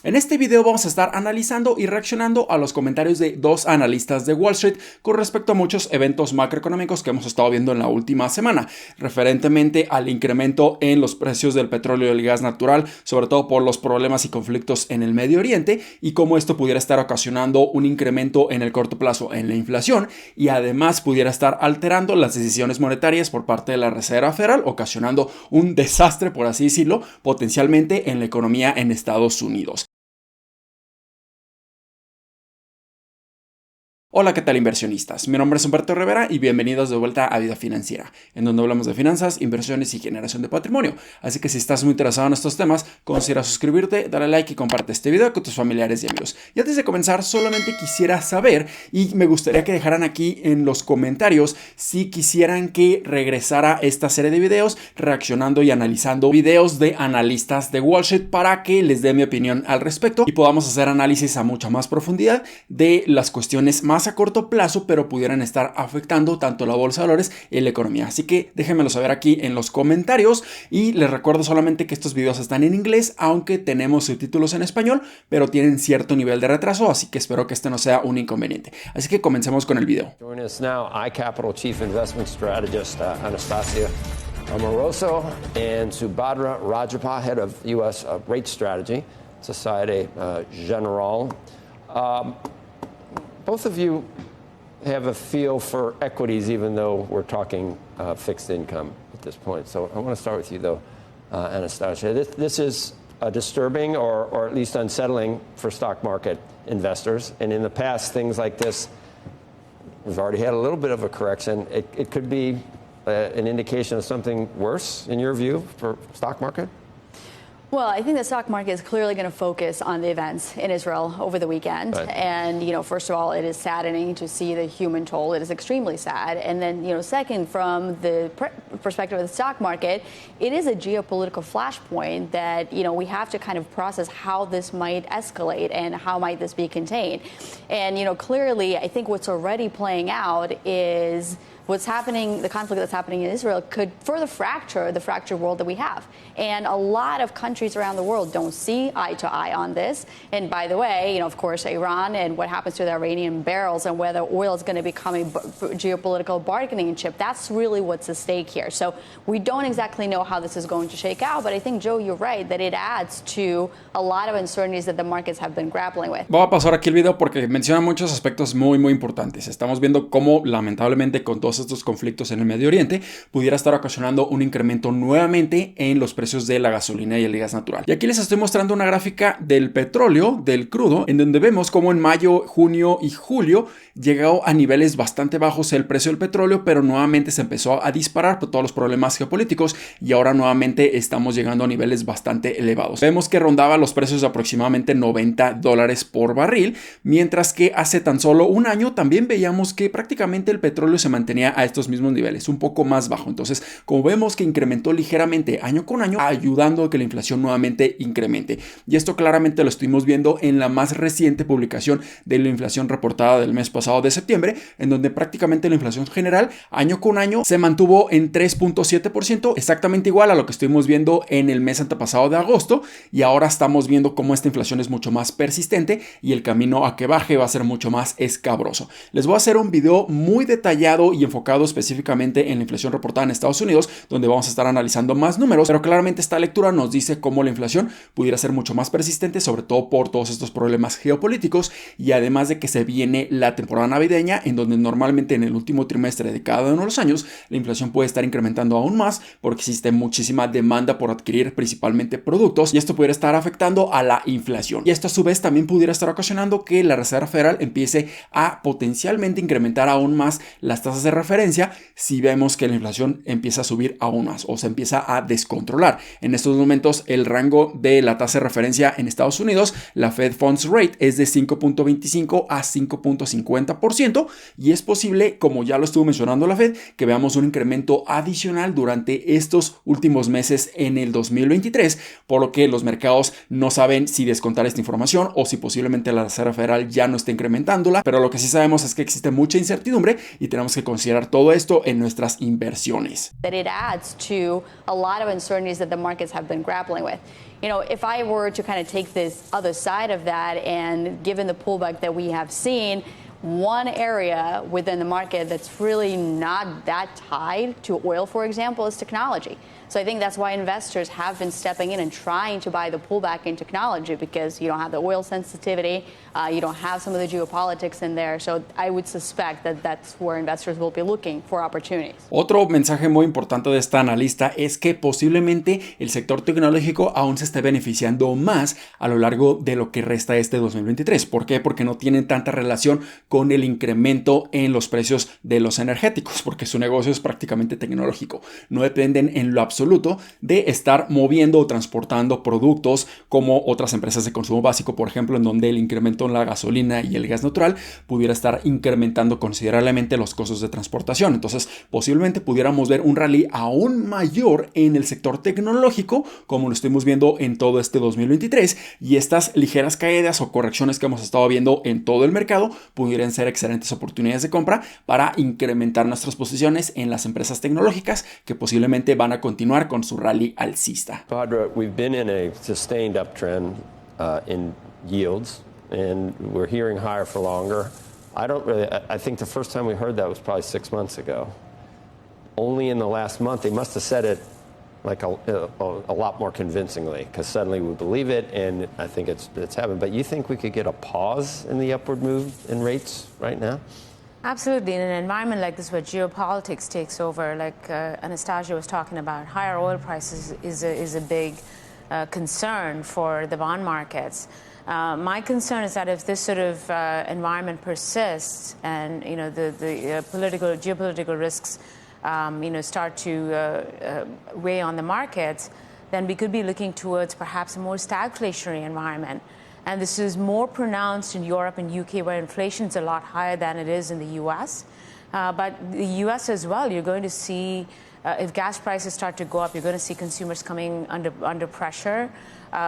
En este video vamos a estar analizando y reaccionando a los comentarios de dos analistas de Wall Street con respecto a muchos eventos macroeconómicos que hemos estado viendo en la última semana, referentemente al incremento en los precios del petróleo y el gas natural, sobre todo por los problemas y conflictos en el Medio Oriente, y cómo esto pudiera estar ocasionando un incremento en el corto plazo en la inflación y además pudiera estar alterando las decisiones monetarias por parte de la Reserva Federal, ocasionando un desastre, por así decirlo, potencialmente en la economía en Estados Unidos. Hola, ¿qué tal inversionistas? Mi nombre es Humberto Rivera y bienvenidos de vuelta a Vida Financiera, en donde hablamos de finanzas, inversiones y generación de patrimonio. Así que si estás muy interesado en estos temas, considera suscribirte, darle like y comparte este video con tus familiares y amigos. Y antes de comenzar, solamente quisiera saber, y me gustaría que dejaran aquí en los comentarios, si quisieran que regresara esta serie de videos reaccionando y analizando videos de analistas de Wall Street para que les dé mi opinión al respecto y podamos hacer análisis a mucha más profundidad de las cuestiones más a corto plazo, pero pudieran estar afectando tanto la bolsa de valores y la economía. Así que déjenmelo saber aquí en los comentarios y les recuerdo solamente que estos videos están en inglés, aunque tenemos subtítulos en español, pero tienen cierto nivel de retraso, así que espero que este no sea un inconveniente. Así que comencemos con el video. Join us now, iCapital Chief Investment Strategist Anastasia Amoroso and Subhadra Rajapal, Head of U.S. Rate Strategy, Societe Generale. Both of you have a feel for equities, even though we're talking fixed income at this point. So I want to start with you, though, Anastasia. This is disturbing or at least unsettling for stock market investors. And in the past, things like this, we've already had a little bit of a correction. It could be an indication of something worse, in your view, for stock market? Well, I think the stock market is clearly going to focus on the events in Israel over the weekend. Right. And, first of all, it is saddening to see the human toll. It is extremely sad. And then, second, from the perspective of the stock market, it is a geopolitical flashpoint that, we have to kind of process how this might escalate and how might this be contained. And, clearly, I think what's already playing out is what's happening, the conflict that's happening in Israel could further fracture the fractured world that we have. And a lot of countries around the world don't see eye to eye on this. And by the way, of course, Iran and what happens to the Iranian barrels and whether oil is going to become a geopolitical bargaining chip, that's really what's at stake here. So we don't exactly know how this is going to shake out, but I think, Joe, you're right, that it adds to a lot of uncertainties that the markets have been grappling with. Voy a pasar aquí el video porque menciona muchos aspectos muy importantes. Estamos viendo cómo lamentablemente con todos estos conflictos en el Medio Oriente pudiera estar ocasionando un incremento nuevamente en los precios de la gasolina y el gas natural. Y aquí les estoy mostrando una gráfica del petróleo, del crudo, en donde vemos cómo en mayo, junio y julio llegó a niveles bastante bajos el precio del petróleo, pero nuevamente se empezó a disparar por todos los problemas geopolíticos y ahora nuevamente estamos llegando a niveles bastante elevados. Vemos que rondaba los precios de aproximadamente $90 por barril, mientras que hace tan solo un año también veíamos que prácticamente el petróleo se mantenía a estos mismos niveles, un poco más bajo. Entonces, como vemos que incrementó ligeramente año con año, ayudando a que la inflación nuevamente incremente. Y esto claramente lo estuvimos viendo en la más reciente publicación de la inflación reportada del mes pasado de septiembre, en donde prácticamente la inflación general año con año se mantuvo en 3.7%, exactamente igual a lo que estuvimos viendo en el mes antepasado de agosto, y ahora estamos viendo cómo esta inflación es mucho más persistente y el camino a que baje va a ser mucho más escabroso. Les voy a hacer un video muy detallado y enfocado específicamente en la inflación reportada en Estados Unidos, donde vamos a estar analizando más números, pero claramente esta lectura nos dice cómo la inflación pudiera ser mucho más persistente, sobre todo por todos estos problemas geopolíticos y además de que se viene la temporada navideña, en donde normalmente en el último trimestre de cada uno de los años la inflación puede estar incrementando aún más porque existe muchísima demanda por adquirir principalmente productos y esto pudiera estar afectando a la inflación. Y esto a su vez también pudiera estar ocasionando que la Reserva Federal empiece a potencialmente incrementar aún más las tasas de referencia si vemos que la inflación empieza a subir aún más o se empieza a descontrolar. En estos momentos el rango de la tasa de referencia en Estados Unidos, la Fed Funds Rate, es de 5.25 a 5.50% y es posible, como ya lo estuvo mencionando la Fed, que veamos un incremento adicional durante estos últimos meses en el 2023, por lo que los mercados no saben si descontar esta información o si posiblemente la Reserva Federal ya no esté incrementándola, pero lo que sí sabemos es que existe mucha incertidumbre y tenemos que considerar considerar todo esto en nuestras inversiones. That it adds to a lot of uncertainties that the markets have been grappling with. You know, if I were to kind of take this other side of that, and given the pullback that we have seen, one area within the market that's really not that tied to oil, for example, is technology. So I think that's why investors have been stepping in and trying to buy the pullback in technology, because you don't have the oil sensitivity, you don't have some of the geopolitics in there. So I would suspect that that's where investors will be looking for opportunities. Otro mensaje muy importante de esta analista es que posiblemente el sector tecnológico aún se esté beneficiando más a lo largo de lo que resta este 2023. ¿Por qué? Porque no tienen tanta relación con el incremento en los precios de los energéticos, porque su negocio es prácticamente tecnológico. No dependen en lo absoluto de estar moviendo o transportando productos como otras empresas de consumo básico, por ejemplo, en donde el incremento en la gasolina y el gas natural pudiera estar incrementando considerablemente los costos de transportación. Entonces, posiblemente pudiéramos ver un rally aún mayor en el sector tecnológico, como lo estuvimos viendo en todo este 2023, y estas ligeras caídas o correcciones que hemos estado viendo en todo el mercado pudieran ser excelentes oportunidades de compra para incrementar nuestras posiciones en las empresas tecnológicas que posiblemente van a continuar con su rally alcista. Badra, we've been in a sustained uptrend in yields, and we're hearing higher for longer. I think the first time we heard that was probably 6 months ago. Only in the last month, they must have said it like a lot more convincingly, because suddenly we believe it, and I think it's happened. But you think we could get a pause in the upward move in rates right now? Absolutely. In an environment like this where geopolitics takes over, like Anastasia was talking about, higher oil prices is a big concern for the bond markets. My concern is that if this sort of environment persists, and the geopolitical risks start to weigh on the markets, then we could be looking towards perhaps a more stagflationary environment. And this is more pronounced in Europe and UK, where inflation is a lot higher than it is in the US. But the US as well, you're going to see, if gas prices start to go up, you're going to see consumers coming under pressure.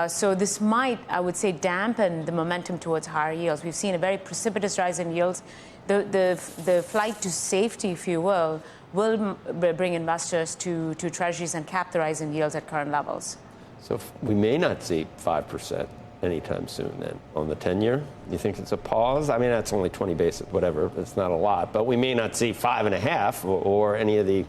So this might, I would say, dampen the momentum towards higher yields. We've seen a very precipitous rise in yields. The flight to safety, if you will bring investors to treasuries and cap the rise in yields at current levels. So we may not see 5% anytime soon then on the 10-year. You think it's a pause? I mean, that's only 20 basis, whatever. It's not a lot. But we may not see 5.5 or any of the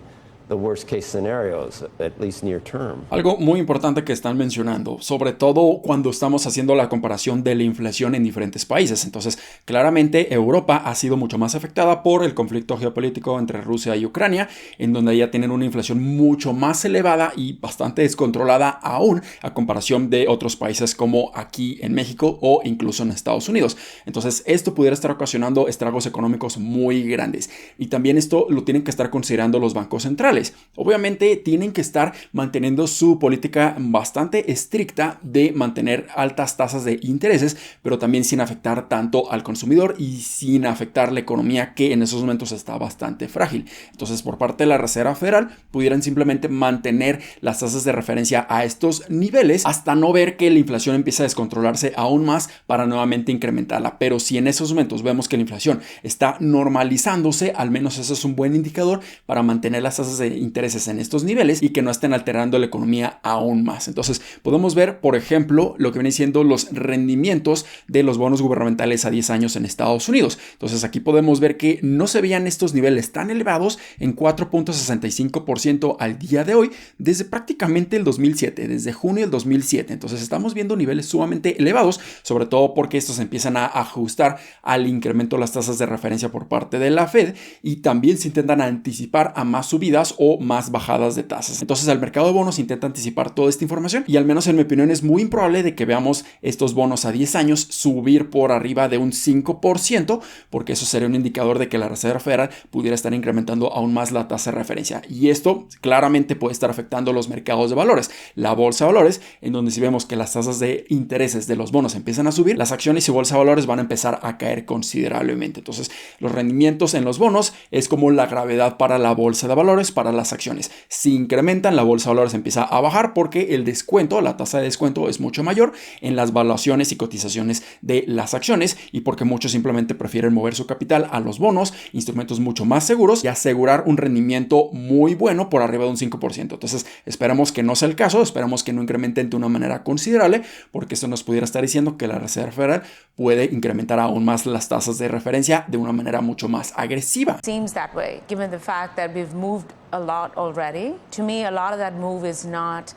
worst case scenarios, at least near term. Algo muy importante que están mencionando, sobre todo cuando estamos haciendo la comparación de la inflación en diferentes países. Entonces, claramente Europa ha sido mucho más afectada por el conflicto geopolítico entre Rusia y Ucrania, en donde ya tienen una inflación mucho más elevada y bastante descontrolada aún a comparación de otros países como aquí en México o incluso en Estados Unidos. Entonces, esto pudiera estar ocasionando estragos económicos muy grandes. Y también esto lo tienen que estar considerando los bancos centrales. Obviamente tienen que estar manteniendo su política bastante estricta de mantener altas tasas de intereses, pero también sin afectar tanto al consumidor y sin afectar la economía, que en esos momentos está bastante frágil. Entonces, por parte de la Reserva Federal, pudieran simplemente mantener las tasas de referencia a estos niveles hasta no ver que la inflación empieza a descontrolarse aún más para nuevamente incrementarla. Pero si en esos momentos vemos que la inflación está normalizándose, al menos eso es un buen indicador para mantener las tasas de intereses en estos niveles y que no estén alterando la economía aún más. Entonces, podemos ver, por ejemplo, lo que vienen siendo los rendimientos de los bonos gubernamentales a 10 años en Estados Unidos. Entonces, aquí podemos ver que no se veían estos niveles tan elevados en 4.65% al día de hoy desde prácticamente el 2007, desde junio del 2007. Entonces, estamos viendo niveles sumamente elevados, sobre todo porque estos empiezan a ajustar al incremento de las tasas de referencia por parte de la Fed, y también se intentan anticipar a más subidas o más bajadas de tasas. Entonces, el mercado de bonos intenta anticipar toda esta información, y al menos en mi opinión es muy improbable de que veamos estos bonos a 10 años subir por arriba de un 5%, porque eso sería un indicador de que la Reserva Federal pudiera estar incrementando aún más la tasa de referencia, y esto claramente puede estar afectando los mercados de valores, la bolsa de valores, en donde si vemos que las tasas de intereses de los bonos empiezan a subir, las acciones y bolsa de valores van a empezar a caer considerablemente. Entonces, los rendimientos en los bonos es como la gravedad para la bolsa de valores, para para las acciones. Si incrementan, la bolsa de valores empieza a bajar porque el descuento, la tasa de descuento es mucho mayor en las valuaciones y cotizaciones de las acciones y porque muchos simplemente prefieren mover su capital a los bonos, instrumentos mucho más seguros y asegurar un rendimiento muy bueno por arriba de un 5%. Entonces, esperamos que no sea el caso, esperamos que no incrementen de una manera considerable porque esto nos pudiera estar diciendo que la Reserva Federal puede incrementar aún más las tasas de referencia de una manera mucho más agresiva. Seems that way, given the fact that we've moved a lot already. To me, a lot of that move is not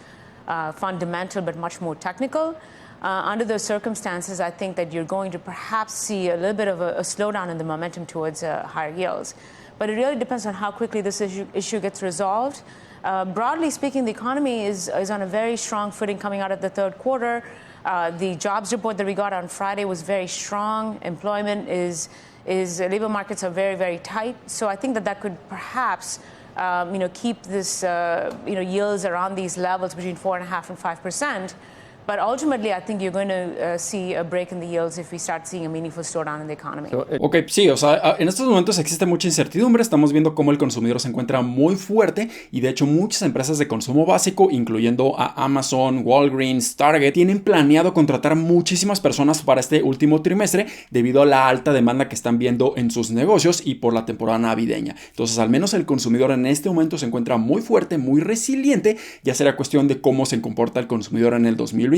fundamental, but much more technical. Under those circumstances, I think that you're going to perhaps see a little bit of a slowdown in the momentum towards higher yields. But it really depends on how quickly this issue gets resolved. Broadly speaking, the economy is on a very strong footing coming out of the third quarter. The jobs report that we got on Friday was very strong. Employment labor markets are very, very tight. So I think that could perhaps keep this yields around these levels between 4.5% and 5%. But ultimately, I think you're going to see a break in the yields if we start seeing a meaningful slowdown in the economy. Ok, sí, o sea, en estos momentos existe mucha incertidumbre, estamos viendo cómo el consumidor se encuentra muy fuerte y de hecho muchas empresas de consumo básico, incluyendo a Amazon, Walgreens, Target, tienen planeado contratar muchísimas personas para este último trimestre debido a la alta demanda que están viendo en sus negocios y por la temporada navideña. Entonces, al menos el consumidor en este momento se encuentra muy fuerte, muy resiliente, ya será cuestión de cómo se comporta el consumidor en el 2024,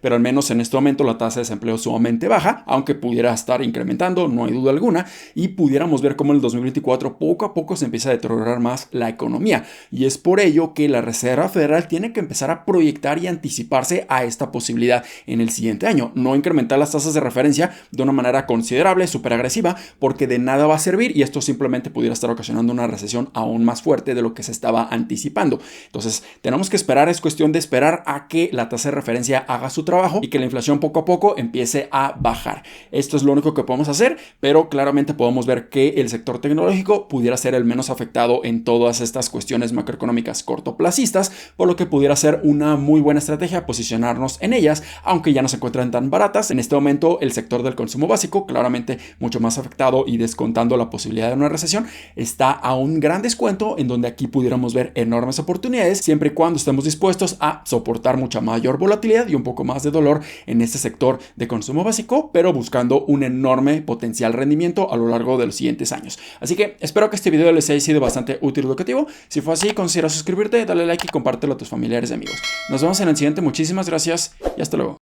pero al menos en este momento la tasa de desempleo es sumamente baja, aunque pudiera estar incrementando, no hay duda alguna, y pudiéramos ver cómo en el 2024 poco a poco se empieza a deteriorar más la economía. Y es por ello que la Reserva Federal tiene que empezar a proyectar y anticiparse a esta posibilidad en el siguiente año. No incrementar las tasas de referencia de una manera considerable, súper agresiva, porque de nada va a servir y esto simplemente pudiera estar ocasionando una recesión aún más fuerte de lo que se estaba anticipando. Entonces, tenemos que esperar, es cuestión de esperar a que la tasa de referencia haga su trabajo y que la inflación poco a poco empiece a bajar. Esto es lo único que podemos hacer, pero claramente podemos ver que el sector tecnológico pudiera ser el menos afectado en todas estas cuestiones macroeconómicas cortoplacistas, por lo que pudiera ser una muy buena estrategia posicionarnos en ellas, aunque ya no se encuentran tan baratas. En este momento el sector del consumo básico, claramente mucho más afectado y descontando la posibilidad de una recesión, está a un gran descuento en donde aquí pudiéramos ver enormes oportunidades siempre y cuando estemos dispuestos a soportar mucha mayor volatilidad y un poco más de dolor en este sector de consumo básico, pero buscando un enorme potencial rendimiento a lo largo de los siguientes años. Así que espero que este video les haya sido bastante útil y educativo. Si fue así, considera suscribirte, dale like y compártelo a tus familiares y amigos. Nos vemos en el siguiente. Muchísimas gracias y hasta luego.